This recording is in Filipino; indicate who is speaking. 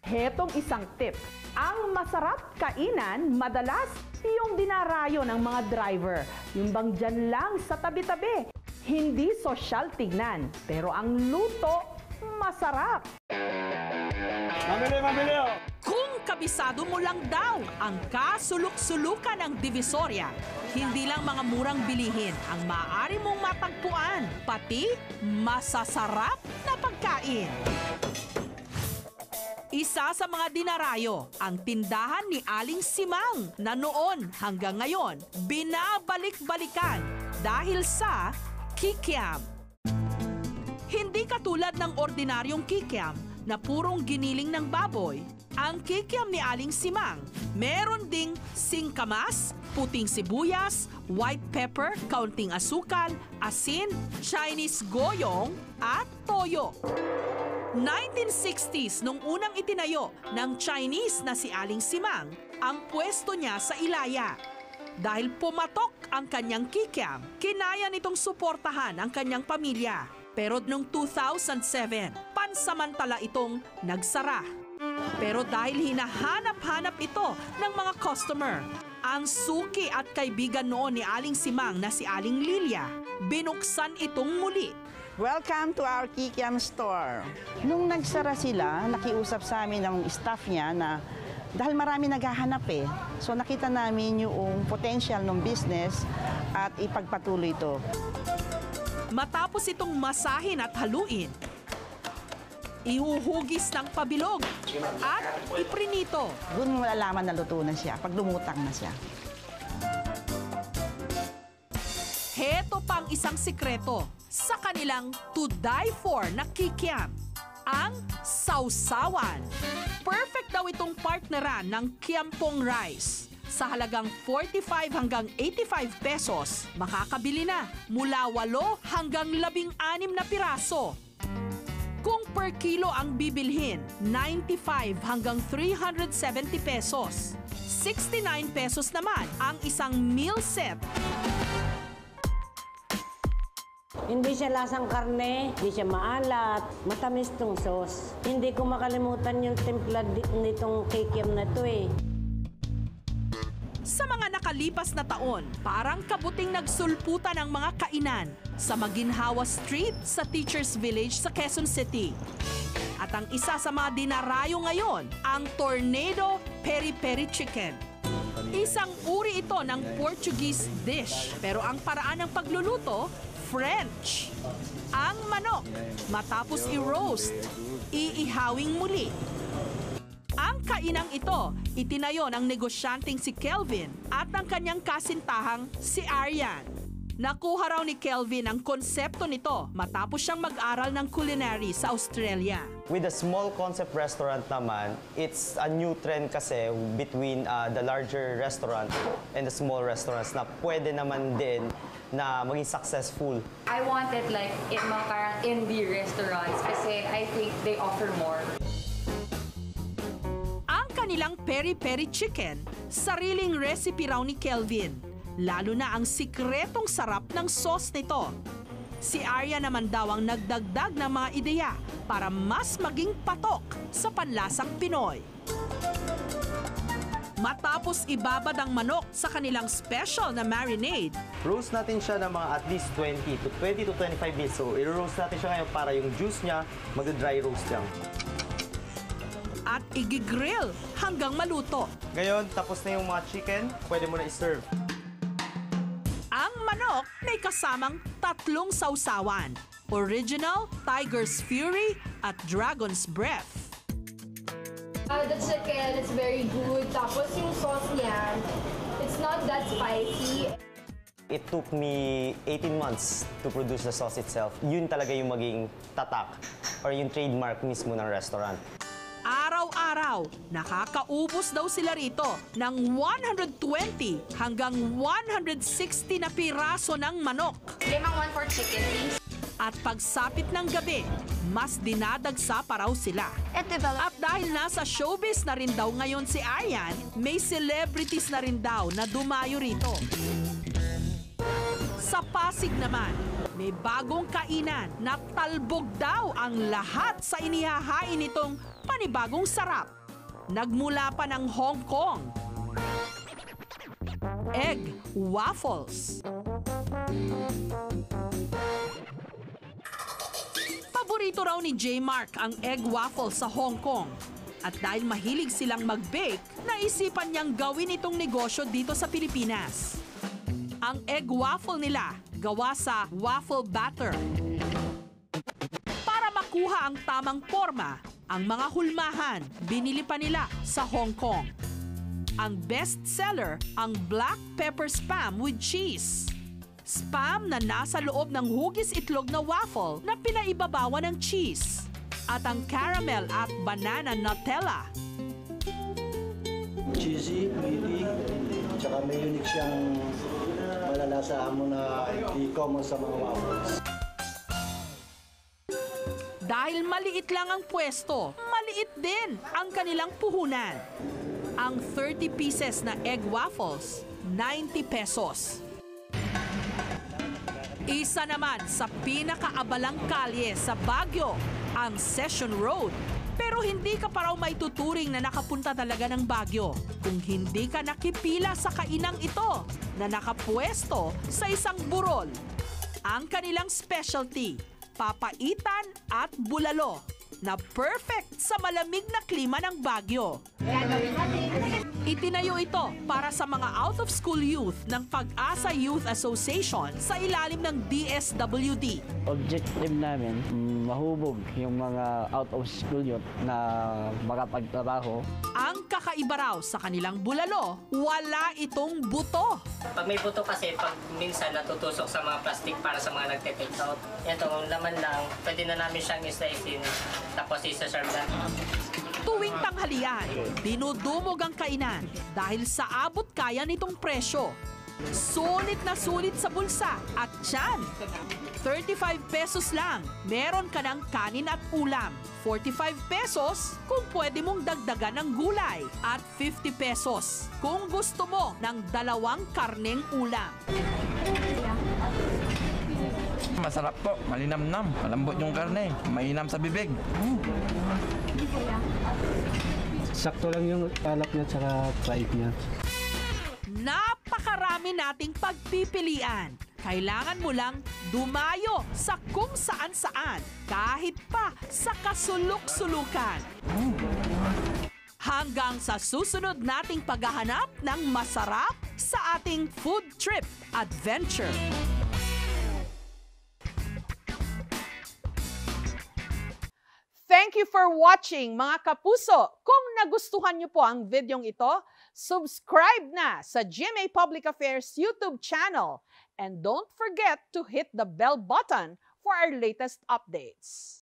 Speaker 1: Hetong isang tip. Ang masarap kainan, madalas yung dinarayo ng mga driver. Yung bang dyan lang sa tabi-tabi. Hindi sosyal tignan, pero ang luto, masarap.
Speaker 2: Mamili, mamili!
Speaker 3: Kung kabisado mo lang daw ang kasulok-sulukan ng Divisoria, hindi lang mga murang bilihin ang maaari mong matagpuan, pati masasarap na pagkain. Isa sa mga dinarayo, ang tindahan ni Aling Simang na noon hanggang ngayon binabalik-balikan dahil sa kikiam. Hindi katulad ng ordinaryong kikiam na purong giniling ng baboy, ang kikiam ni Aling Simang meron ding singkamas, puting sibuyas, white pepper, kaunting asukal, asin, Chinese goyong at toyo. 1960s nung unang itinayo ng Chinese na si Aling Simang ang pwesto niya sa Ilaya. Dahil pumatok ang kanyang kikiam, kinaya nitong suportahan ang kanyang pamilya. Pero noong 2007, pansamantala itong nagsara. Pero dahil hinahanap-hanap ito ng mga customer, ang suki at kaibigan noon ni Aling Simang na si Aling Lilia, binuksan itong muli.
Speaker 4: Welcome to our Kikiam store. Nung nagsara sila, nakiusap sa amin ng staff niya na dahil marami naghahanap eh. So nakita namin yung potential ng business at ipagpatuloy ito.
Speaker 3: Matapos itong masahin at haluin, ihuhugis ng pabilog at iprinito.
Speaker 4: Doon mo malalaman na luto na siya pag lumutang na siya.
Speaker 3: Heto pang isang sikreto sa kanilang to die for na kikiam, ang sausawan. Perfect daw itong partneran ng kiampong rice. Sa halagang 45 hanggang 85 pesos, makakabili na mula 8 hanggang 16 na piraso. Kung per kilo ang bibilhin, 95 hanggang 370 pesos. 69 pesos naman ang isang meal set.
Speaker 5: Hindi siya lasang karne, hindi siya maalat, matamis tong sauce. Hindi ko makalimutan yung timpla nitong kikiam na to eh.
Speaker 3: Sa mga nakalipas na taon, parang kabuting nagsulputan ang mga kainan sa Maginhawa Street sa Teachers Village sa Quezon City. At ang isa sa mga dinarayo ngayon, ang Tornado Peri-Peri Chicken. Isang uri ito ng Portuguese dish, pero ang paraan ng pagluluto, French. Ang manok, matapos i-roast, iihawing muli. Ang kainang ito, itinayo ng negosyanteng si Kelvin at ang kanyang kasintahang si Arian. Nakuha raw ni Kelvin ang konsepto nito matapos siyang mag-aral ng culinary sa Australia.
Speaker 6: With a small concept restaurant naman, it's a new trend kasi between the larger restaurant and the small restaurants na pwede naman din na maging successful.
Speaker 7: I wanted like mga parang indie restaurants kasi I think they offer more.
Speaker 3: Ang kanilang peri-peri chicken, sariling recipe raw ni Kelvin. Lalo na ang sikretong sarap ng sauce nito. Si Arya naman daw ang nagdagdag ng mga ideya para mas maging patok sa panlasang Pinoy. Matapos ibabad ang manok sa kanilang special na marinade,
Speaker 6: Roast natin siya ng mga at least 20 to 25 minutes. So, i-roast natin siya ngayon para yung juice niya mag-dry roast lang.
Speaker 3: at igigrill hanggang maluto.
Speaker 6: Ngayon, tapos na yung mga chicken, pwede mo na i-serve.
Speaker 3: Ang manok may kasamang 3 sausawan. Original, Tiger's Fury, at Dragon's Breath.
Speaker 7: The chicken, it's very good. Tapos yung sauce niya, it's not that spicy.
Speaker 6: It took me 18 months to produce the sauce itself. Yun talaga yung maging tatak or yung trademark mismo ng restaurant.
Speaker 3: Araw-araw, nakakaubos daw sila rito ng 120 hanggang 160 na piraso ng manok.
Speaker 7: Limang 1 for chicken, please.
Speaker 3: At pagsapit ng gabi, mas dinadagsa pa raw sila. At dahil nasa showbiz na rin daw ngayon si Aryan, may celebrities na rin daw na dumayo rito. Sa Pasig naman, may bagong kainan na talbog daw ang lahat sa inihahain nitong panibagong sarap. Nagmula pa ng Hong Kong. Egg waffles. Paborito raw ni J. Mark ang egg waffles sa Hong Kong. At dahil mahilig silang mag-bake, naisipan niyang gawin itong negosyo dito sa Pilipinas. Ang egg waffle nila, gawa sa waffle batter. Para makuha ang tamang forma, ang mga hulmahan, binili pa nila sa Hong Kong. Ang best seller, ang black pepper spam with cheese. Spam na nasa loob ng hugis itlog na waffle na pinaibabawan ng cheese. At ang caramel at banana Nutella.
Speaker 2: Cheesy, meaty, tsaka may unique siyang malalasa mo na i-common sa mga waffles.
Speaker 3: Dahil maliit lang ang pwesto, maliit din ang kanilang puhunan. Ang 30 pieces na egg waffles, 90 pesos. Isa naman sa pinakaabalang kalye sa Baguio, ang Session Road. Pero hindi ka pa raw may tuturing na nakapunta talaga ng Baguio kung hindi ka nakipila sa kainang ito na nakapwesto sa isang burol. Ang kanilang specialty, papaitan at bulalo na perfect sa malamig na klima ng Baguio. Itinayo ito para sa mga out-of-school youth ng Pag-asa Youth Association sa ilalim ng DSWD.
Speaker 8: Objective namin, mahubog yung mga out-of-school youth na makapagtrabaho.
Speaker 3: Ang kakaiba raw sa kanilang bulalo, wala itong buto.
Speaker 9: Pag may buto kasi, pag minsan natutusok sa mga plastic para sa mga nagte-take out. Ito, laman lang, pwede na namin siyang islicein, tapos isa-serve na.
Speaker 3: Tuwing tanghalian, dinudumog ang kainan dahil sa abot kaya nitong presyo. Sulit na sulit sa bulsa at tiyan. 35 pesos lang, meron ka ng kanin at ulam. 45 pesos kung pwede mong dagdagan ng gulay. At 50 pesos kung gusto mo ng 2 karneng ulam.
Speaker 10: Masarap po, malinamnam, malambot yung karne, mainam sa bibig.
Speaker 2: Sakto lang yung alak niya tsaka tripe niya.
Speaker 3: Napakarami nating pagpipilian. Kailangan mo lang dumayo sa kung saan-saan, kahit pa sa kasulok-sulukan. Hanggang sa susunod nating paghahanap ng masarap sa ating food trip adventure. Thank you for watching, mga kapuso. Kung nagustuhan niyo po ang videong ito, subscribe na sa GMA Public Affairs YouTube channel. And don't forget to hit the bell button for our latest updates.